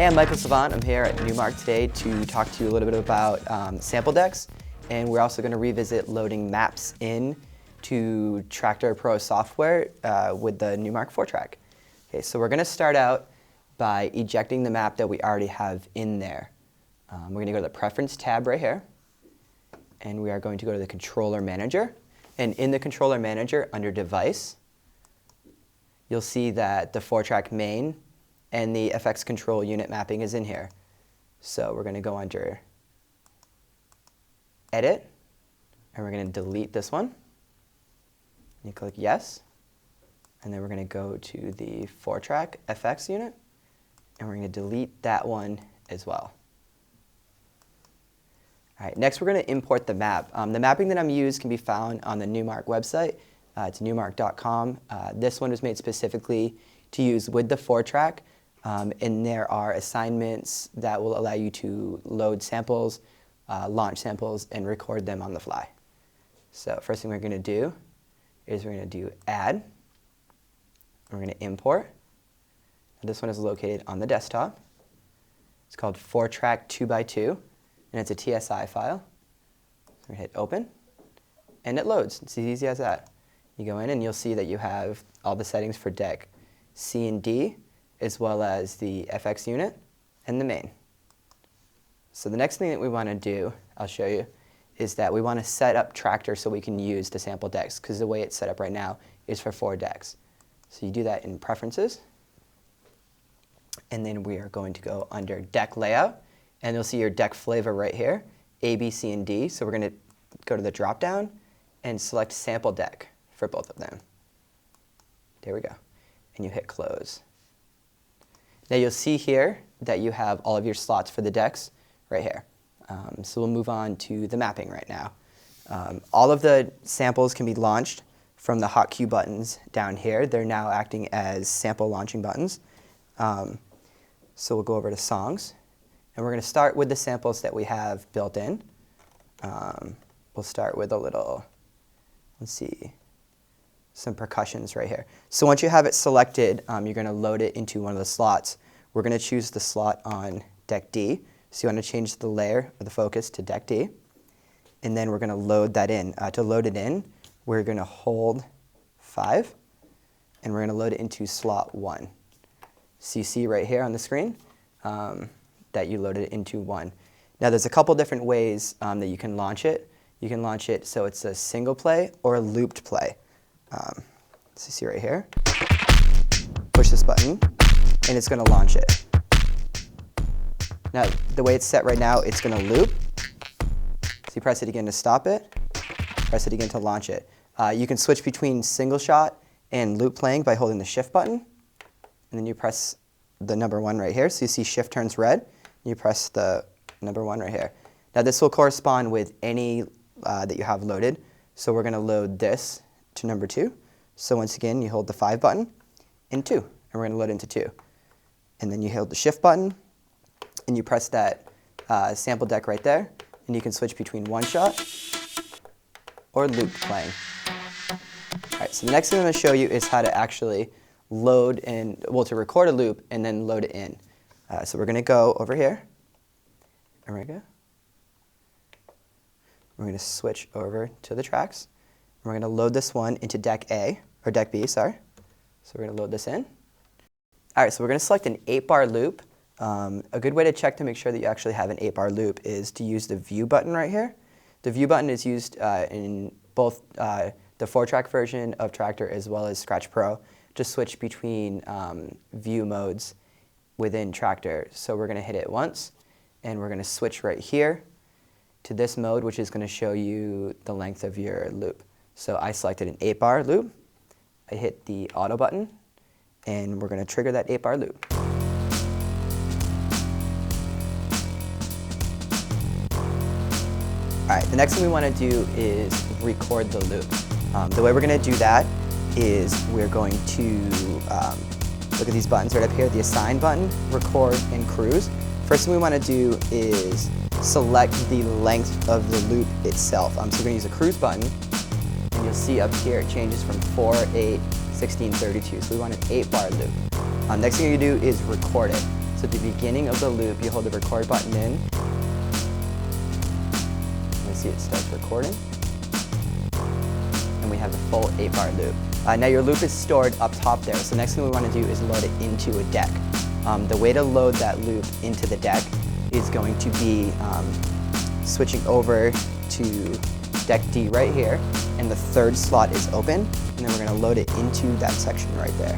Hey, I'm Michael Savant. I'm here at Numark today to talk to you a little bit about sample decks, and we're also going to revisit loading maps in to TRAKTOR Pro software with the Numark 4TRAK. Okay, so we're going to start out by ejecting the map that we already have in there. We're going to go to the Preference tab right here, and we are going to go to the Controller Manager. And in the Controller Manager, under Device, you'll see that the 4TRAK main and the FX control unit mapping is in here. So we're going to go under Edit, and we're going to delete this one. You click Yes, and then we're going to go to the 4TRAK FX unit, and we're going to delete that one as well. All right, next we're going to import the map. The mapping that I'm using can be found on the Numark website. It's numark.com. This one was made specifically to use with the 4TRAK. And there are assignments that will allow you to load samples, launch samples, and record them on the fly. So first thing we're going to do is we're going to do Add. We're going to Import. And this one is located on the desktop. It's called 4TRAK 2x2, and it's a TSI file. So we're going to hit Open, and it loads. It's as easy as that. You go in, and you'll see that you have all the settings for deck C and D, as well as the FX unit and the main. So the next thing that we want to do, I'll show you, is that we want to set up TRAKTOR so we can use the sample decks, because the way it's set up right now is for 4 decks. So you do that in Preferences, and then we are going to go under Deck Layout, and you'll see your deck flavor right here, A, B, C, and D. So we're going to go to the drop-down and select Sample Deck for both of them. There we go. And you hit Close. Now you'll see here that you have all of your slots for the decks right here. So we'll move on to the mapping right now. All of the samples can be launched from the hotkey buttons down here. They're now acting as sample launching buttons. So we'll go over to Songs, and we're going to start with the samples that we have built in. We'll start with a little, let's see, some percussions right here. So once you have it selected, you're going to load it into one of the slots. We're going to choose the slot on deck D. So you want to change the layer of the focus to deck D. And then we're going to load that in. To load it in, we're going to hold 5, and we're going to load it into slot 1. So you see right here on the screen that you loaded it into 1. Now there's a couple different ways that you can launch it. You can launch it so it's a single play or a looped play. So you see right here, push this button, and it's going to launch it. Now, the way it's set right now, it's going to loop. So you press it again to stop it, press it again to launch it. You can switch between single shot and loop playing by holding the Shift button, and then you press the number 1 right here. So you see Shift turns red, and you press the number 1 right here. Now, this will correspond with any that you have loaded. So we're going to load this to number 2. So once again, you hold the 5 button and 2, and we're going to load into 2. And then you hold the Shift button, and you press that sample deck right there, and you can switch between one shot or loop playing. All right, so the next thing I'm going to show you is how to actually load and, well, to record a loop and then load it in. So we're going to go over here, and we're going to switch over to the tracks. We're going to load this one into deck A, or deck B, sorry. So we're going to load this in. All right, so we're going to select an 8-bar loop. A good way to check to make sure that you actually have an 8-bar loop is to use the View button right here. The View button is used in both the 4TRAK version of TRAKTOR as well as Scratch Pro to switch between view modes within TRAKTOR. So we're going to hit it once, and we're going to switch right here to this mode, which is going to show you the length of your loop. So I selected an 8-bar loop. I hit the Auto button, and we're going to trigger that 8-bar loop. All right, the next thing we want to do is record the loop. The way we're going to do that is we're going to look at these buttons right up here, the Assign button, Record, and Cruise. First thing we want to do is select the length of the loop itself. So we're going to use the Cruise button, and you'll see up here it changes from 4, 8, 16, 32. So we want an 8-bar loop. Next thing you do is record it. So at the beginning of the loop, you hold the record button in. You see it starts recording. And we have the full 8-bar loop. Now your loop is stored up top there, so the next thing we want to do is load it into a deck. The way to load that loop into the deck is going to be switching over to deck D right here, and the 3rd slot is open, and then we're going to load it into that section right there.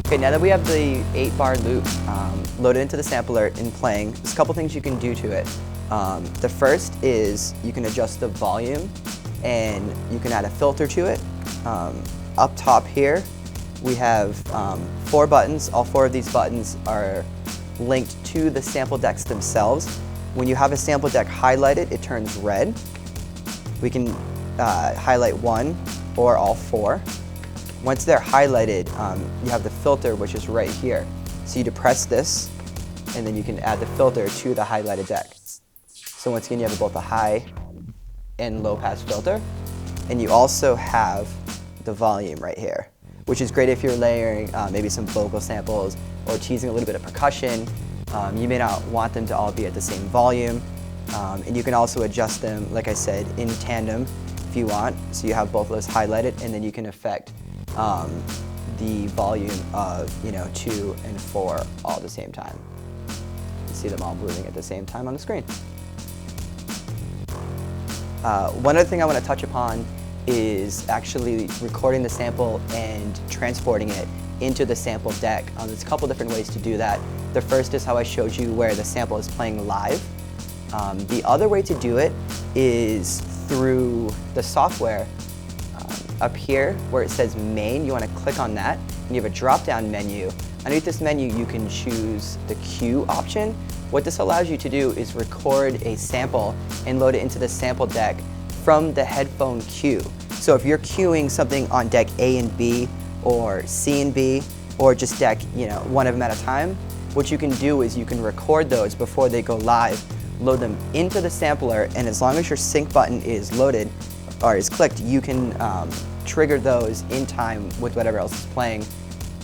Okay, now that we have the 8-bar loop loaded into the sampler and playing, there's a couple things you can do to it. The first is you can adjust the volume, and you can add a filter to it. Up top here, we have 4 buttons. All 4 of these buttons are linked to the sample decks themselves. When you have a sample deck highlighted, it turns red. We can highlight 1 or all 4. Once they're highlighted, you have the filter, which is right here. So you depress this, and then you can add the filter to the highlighted deck. So once again, you have both a high and low pass filter. And you also have the volume right here, which is great if you're layering maybe some vocal samples or teasing a little bit of percussion. You may not want them to all be at the same volume. And you can also adjust them, like I said, in tandem if you want. So you have both of those highlighted, and then you can affect the volume of 2 and 4 all at the same time. You see them all moving at the same time on the screen. One other thing I want to touch upon is actually recording the sample and transporting it into the sample deck. There's a couple different ways to do that. The first is how I showed you where the sample is playing live. The other way to do it is through the software. Up here where it says main, you want to click on that, and you have a drop-down menu. Underneath this menu, you can choose the cue option. What this allows you to do is record a sample and load it into the sample deck from the headphone cue. So if you're cueing something on deck A and B, or C and B, or just deck one of them at a time, what you can do is you can record those before they go live, load them into the sampler, and as long as your sync button is loaded or is clicked, you can trigger those in time with whatever else is playing.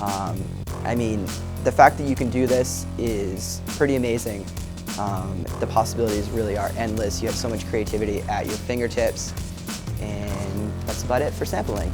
I mean, the fact that you can do this is pretty amazing. The possibilities really are endless. You have so much creativity at your fingertips, and that's about it for sampling.